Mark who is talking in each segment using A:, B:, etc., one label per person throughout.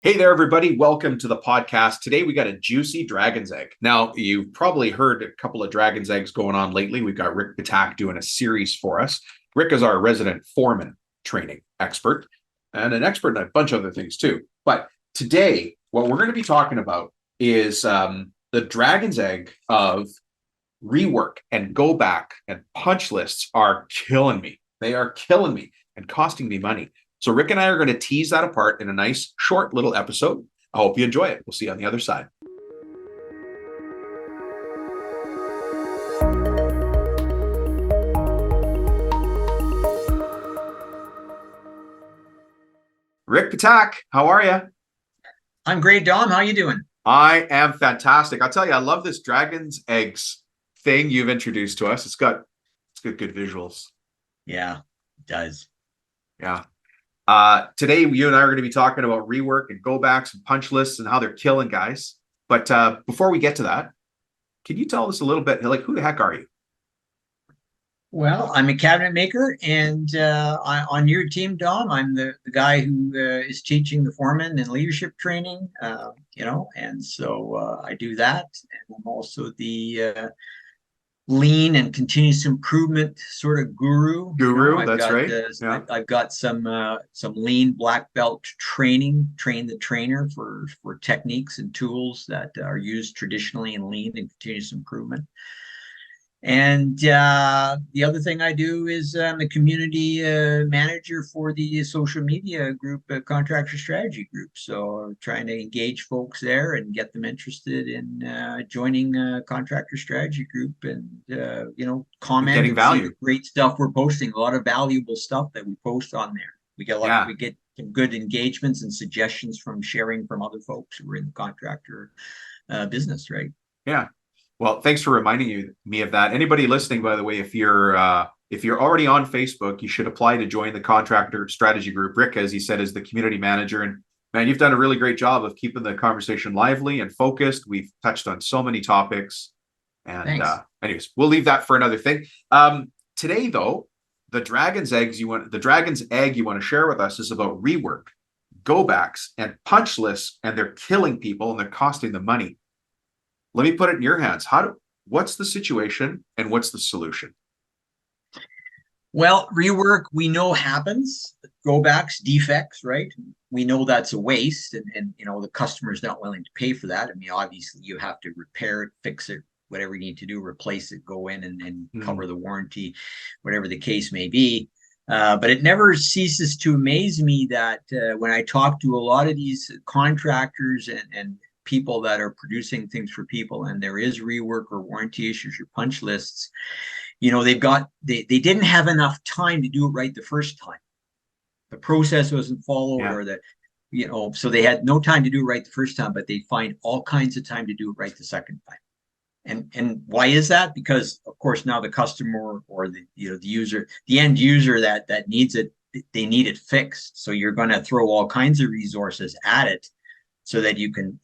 A: Hey there, everybody. Welcome to the podcast. Today, we got a juicy dragon's egg. Now, you've probably heard a couple of dragon's eggs going on lately. We've got Rick Ptak doing a series for us. Rick is our resident foreman training expert and an expert in a bunch of other things too. But today, what we're going to be talking about is the dragon's egg of rework and go back and punch lists are killing me. They are killing me and costing me money. So Rick and I are going to tease that apart in a nice, short little episode. I hope you enjoy it. We'll see you on the other side. Rick Ptak, how are you?
B: I'm great, Dom. How you doing?
A: I am fantastic. I'll tell you, I love this dragon's eggs thing you've introduced to us. It's got good visuals.
B: Yeah, it does.
A: Yeah. Today, you and I are going to be talking about rework and go backs and punch lists and how they're killing guys. But before we get to that, can you tell us a little bit, like, who the heck are you?
B: Well, I'm a cabinet maker, and on your team, Dom, I'm the guy who is teaching the foreman and leadership training, and so I do that. And I'm also the lean and continuous improvement sort of guru.
A: That's right.
B: Yeah. I've got some lean black belt training, train the trainer for techniques and tools that are used traditionally in lean and continuous improvement. And the other thing I do is I'm a community manager for the social media group, Contractor Strategy Group. So trying to engage folks there and get them interested in joining Contractor Strategy Group and, comment
A: getting value.
B: See the great stuff we're posting, a lot of valuable stuff that we post on there. We get some good engagements and suggestions from sharing from other folks who are in the contractor business, right?
A: Yeah. Well, thanks for reminding me of that. Anybody listening, by the way, if you're already on Facebook, you should apply to join the Contractor Strategy Group. Rick, as he said, is the community manager, and man, you've done a really great job of keeping the conversation lively and focused. We've touched on so many topics, and anyways, we'll leave that for another thing. Today, though, the dragon's egg you want to share with us is about rework, go backs, and punch lists, and they're killing people and they're costing them money. Let me put it in your hands. What's the situation and what's the solution?
B: Well, rework we know happens. Go backs, defects, right? We know that's a waste, and the customer's not willing to pay for that. I mean, obviously you have to repair it, fix it, whatever you need to do, replace it, go in and cover the warranty, whatever the case may be. But it never ceases to amaze me that when I talk to a lot of these contractors and people that are producing things for people, and there is rework or warranty issues or punch lists, they didn't have enough time to do it right the first time. The process wasn't followed, or so they had no time to do it right the first time, but they find all kinds of time to do it right the second time. And why is that? Because of course now the customer or the user, the end user that needs it, they need it fixed. So you're going to throw all kinds of resources at it, so that you can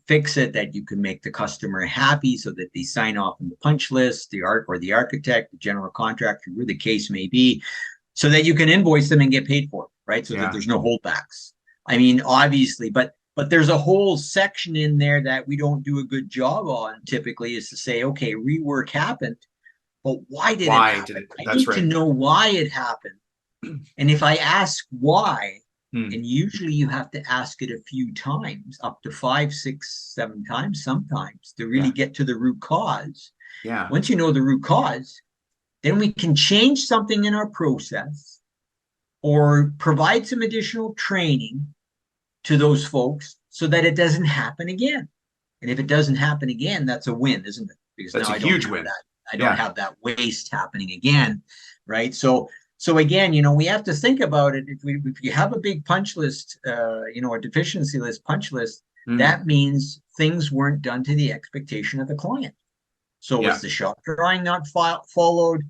B: fix it, that you can make the customer happy, so that they sign off on the punch list, the architect, the general contractor, where the case may be, so that you can invoice them and get paid for it, right? So that there's no holdbacks. I mean, obviously, but there's a whole section in there that we don't do a good job on typically, is to say, okay, rework happened, but why did it happen? I need to know why it happened. And if I ask why, and usually you have to ask it a few times, up to 5, 6, 7 times sometimes, to really get to the root cause.
A: Yeah.
B: Once you know the root cause, then we can change something in our process or provide some additional training to those folks so that it doesn't happen again. And if it doesn't happen again, that's a win, isn't it? Because
A: that's a huge win.
B: I don't have that waste happening again, right? So again, we have to think about it. If you have a big punch list, a deficiency list, punch list, that means things weren't done to the expectation of the client. So was the shop drawing not followed?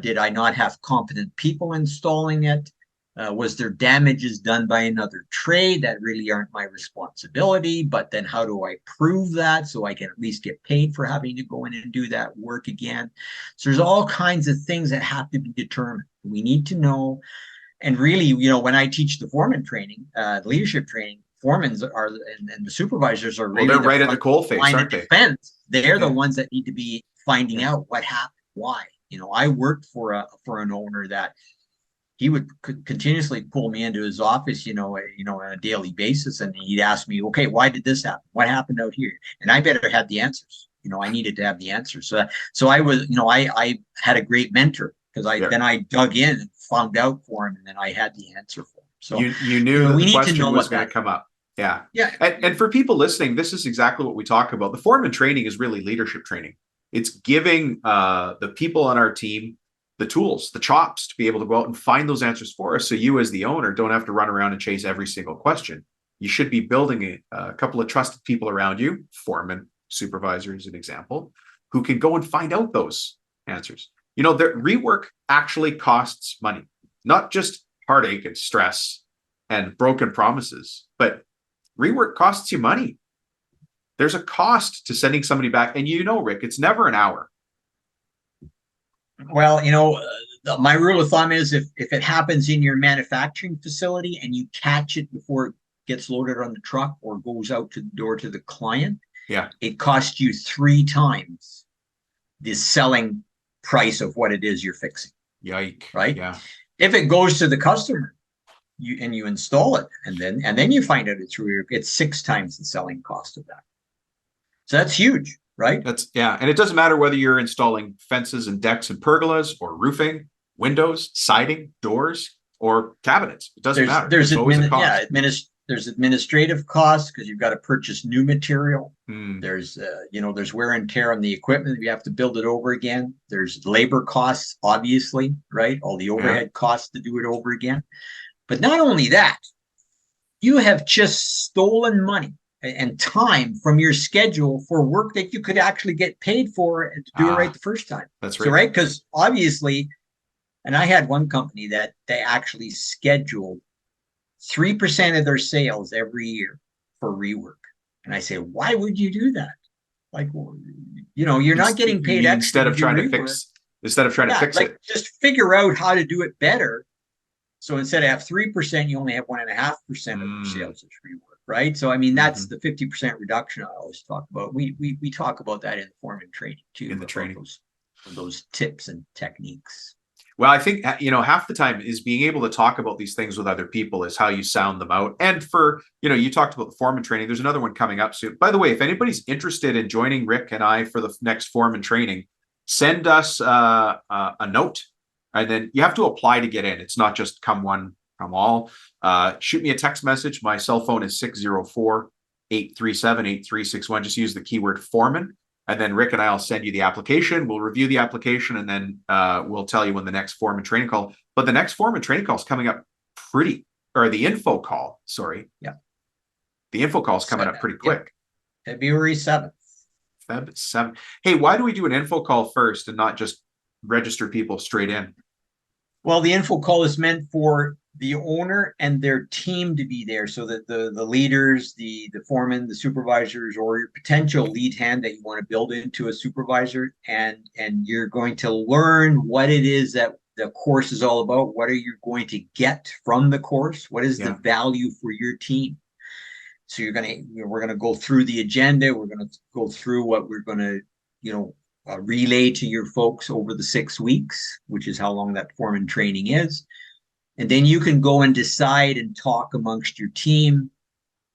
B: Did I not have competent people installing it? Was there damages done by another trade that really aren't my responsibility? But then how do I prove that so I can at least get paid for having to go in and do that work again? So there's all kinds of things that have to be determined. We need to know. And really, when I teach the foreman training, leadership training, foremans are and the supervisors are
A: Well,
B: really
A: they're right at the coal face,
B: line of
A: aren't they?
B: defense. They're the
A: Yeah.
B: ones that need to be finding
A: Yeah.
B: out what happened, why. I worked for an owner that he would continuously pull me into his office, on a daily basis, and he'd ask me, "Okay, why did this happen? What happened out here?" And I better have the answers. I needed to have the answers. So I was, I had a great mentor because
A: Yeah.
B: then I dug in and found out for him, and then I had the answer for him. So
A: you knew that
B: we
A: the
B: need to
A: question
B: know
A: was
B: what
A: going
B: that.
A: to come up. Yeah.
B: Yeah.
A: And for people listening, this is exactly what we talk about. The foreman training is really leadership training. It's giving the people on our team the tools, the chops to be able to go out and find those answers for us. So you as the owner don't have to run around and chase every single question. You should be building a couple of trusted people around you, foreman, supervisor as an example, who can go and find out those answers. Rework actually costs money, not just heartache and stress and broken promises, but rework costs you money. There's a cost to sending somebody back. And Rick, it's never an hour.
B: Well, my rule of thumb is if it happens in your manufacturing facility and you catch it before it gets loaded on the truck or goes out to the door to the client,
A: yeah,
B: it costs you 3 times the selling price of what it is you're fixing.
A: Yike.
B: Right?
A: Yeah.
B: If it goes to the customer, you install it, and then you find out it's 6 times the selling cost of that. So that's huge, right?
A: And it doesn't matter whether you're installing fences and decks and pergolas or roofing, windows, siding, doors, or cabinets. It doesn't matter. There's always a cost.
B: There's administrative costs because you've got to purchase new material.
A: Hmm.
B: There's there's wear and tear on the equipment. You have to build it over again. There's labor costs, obviously, right? All the overhead costs to do it over again. But not only that, you have just stolen money and time from your schedule for work that you could actually get paid for and to do it right the first time.
A: That's right.
B: So, right? Because obviously, and I had one company that they actually scheduled 3% of their sales every year for rework. And I say, why would you do that? Like, you're not getting paid extra
A: instead of trying to fix it.
B: Just figure out how to do it better. So instead of have 3%, you only have 1.5% of your sales as rework, right? So that's the 50% reduction I always talk about. We talk about that in the foreman training too.
A: In the training,
B: those tips and techniques.
A: Well, I think half the time is being able to talk about these things with other people is how you sound them out. And for you talked about the foreman training. There's another one coming up soon. By the way, if anybody's interested in joining Rick and I for the next foreman training, send us a note. And then you have to apply to get in. It's not just come one, come all. Shoot me a text message. My cell phone is 604-837-8361. Just use the keyword foreman. And then Rick and I will send you the application. We'll review the application and then we'll tell you when the next foreman training call. But the next foreman training call is coming up the info call. Sorry.
B: Yeah.
A: The info call is coming up pretty quick.
B: Yeah. February 7th.
A: Feb 7th. Hey, why do we do an info call first and not just register people straight in?
B: Well, the info call is meant for the owner and their team to be there so that the leaders, the foreman, the supervisors, or your potential lead hand that you want to build into a supervisor, and you're going to learn what it is that the course is all about. What are you going to get from the course? What is the value for your team? So we're going to go through the agenda. We're going to go through what we're going to, relay to your folks over the 6 weeks, which is how long that foreman training is. And then you can go and decide and talk amongst your team.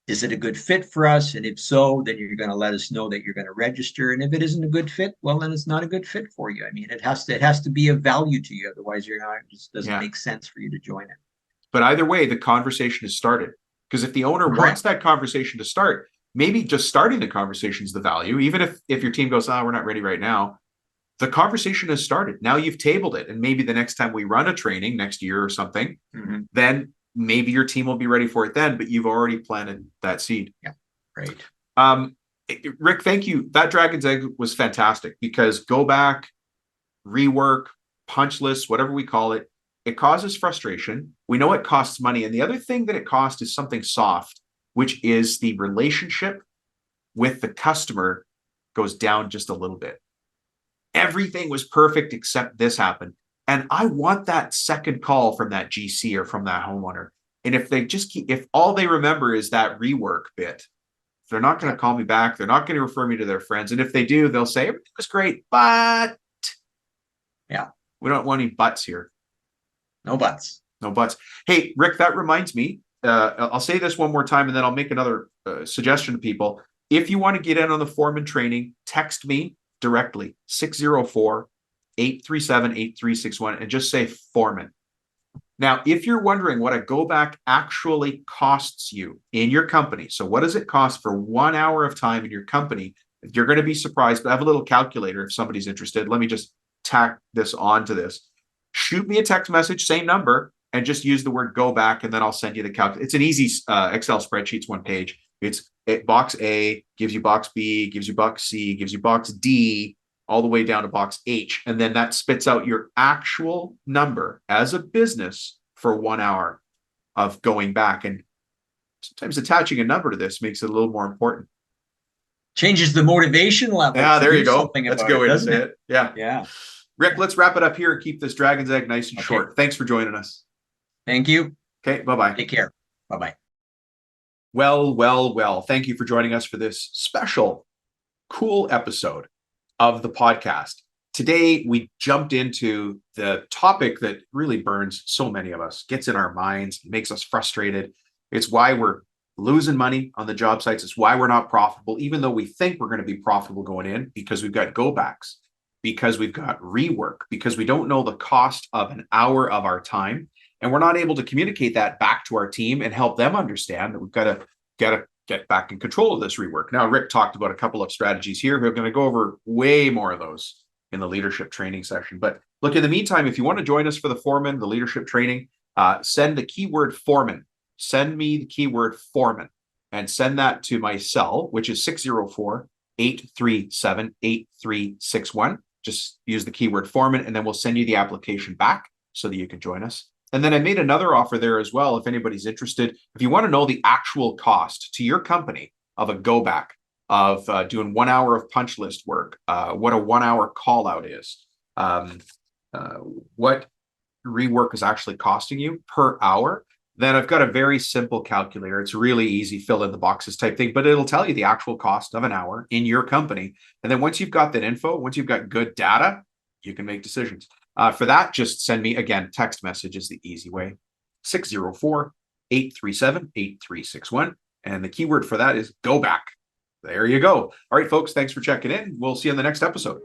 B: Is it a good fit for us? And if so, then you're going to let us know that you're going to register. And if it isn't a good fit, well, then it's not a good fit for you. I mean, it has to be of value to you. Otherwise, it just doesn't make sense for you to join it.
A: But either way, the conversation has started. Because if the owner wants that conversation to start, maybe just starting the conversation is the value. Even if your team goes, we're not ready right now, the conversation has started. Now you've tabled it. And maybe the next time we run a training next year or something, then maybe your team will be ready for it then, but you've already planted that seed.
B: Yeah, right.
A: Rick, thank you. That Dragon's Egg was fantastic because go back, rework, punch lists, whatever we call it, it causes frustration. We know it costs money. And the other thing that it costs is something soft, which is the relationship with the customer goes down just a little bit. Everything was perfect except this happened. And I want that second call from that GC or from that homeowner. And if they just keep, if all they remember is that rework bit, they're not going to call me back. They're not going to refer me to their friends. And if they do, they'll say everything was great, but
B: Yeah.
A: we don't want any buts here.
B: No buts.
A: No buts. Hey, Rick, that reminds me. I'll say this one more time, and then I'll make another suggestion to people. If you want to get in on the foreman training, text me directly, 604-837-8361, and just say foreman. Now, if you're wondering what a go back actually costs you in your company, so what does it cost for 1 hour of time in your company? You're going to be surprised, but I have a little calculator if somebody's interested. Let me just tack this onto this. Shoot me a text message, same number, and just use the word go back, and then I'll send you the calculator. It's an easy Excel spreadsheet. It's one page. It's box A, gives you box B, gives you box C, gives you box D, all the way down to box H. And then that spits out your actual number as a business for 1 hour of going back. And sometimes attaching a number to this makes it a little more important.
B: Changes the motivation level.
A: Yeah, there you go. Let's go in and say it. Yeah.
B: Yeah.
A: Rick, let's wrap it up here and keep this Dragon's Egg nice and short. Thanks for joining us.
B: Thank you.
A: Okay, bye-bye.
B: Take care. Bye-bye.
A: Well. Thank you for joining us for this special, cool episode of the podcast. Today, we jumped into the topic that really burns so many of us, gets in our minds, makes us frustrated. It's why we're losing money on the job sites. It's why we're not profitable, even though we think we're going to be profitable going in, because we've got go backs, because we've got rework, because we don't know the cost of an hour of our time. And we're not able to communicate that back to our team and help them understand that we've got to get back in control of this rework. Now, Rick talked about a couple of strategies here. We're going to go over way more of those in the leadership training session. But look, in the meantime, if you want to join us for the foreman, the leadership training, send the keyword foreman. Send me the keyword foreman and send that to my cell, which is 604-837-8361. Just use the keyword foreman, and then we'll send you the application back so that you can join us. And then I made another offer there as well. If anybody's interested, if you want to know the actual cost to your company of a go back, of doing 1 hour of punch list work, what a 1 hour call out is, what rework is actually costing you per hour, then I've got a very simple calculator. It's really easy, fill in the boxes type thing, but it'll tell you the actual cost of an hour in your company. And then once you've got that info, once you've got good data, you can make decisions. For that, just send me, again, text message is the easy way, 604-837-8361. And the keyword for that is go back. There you go. All right, folks, thanks for checking in. We'll see you in the next episode.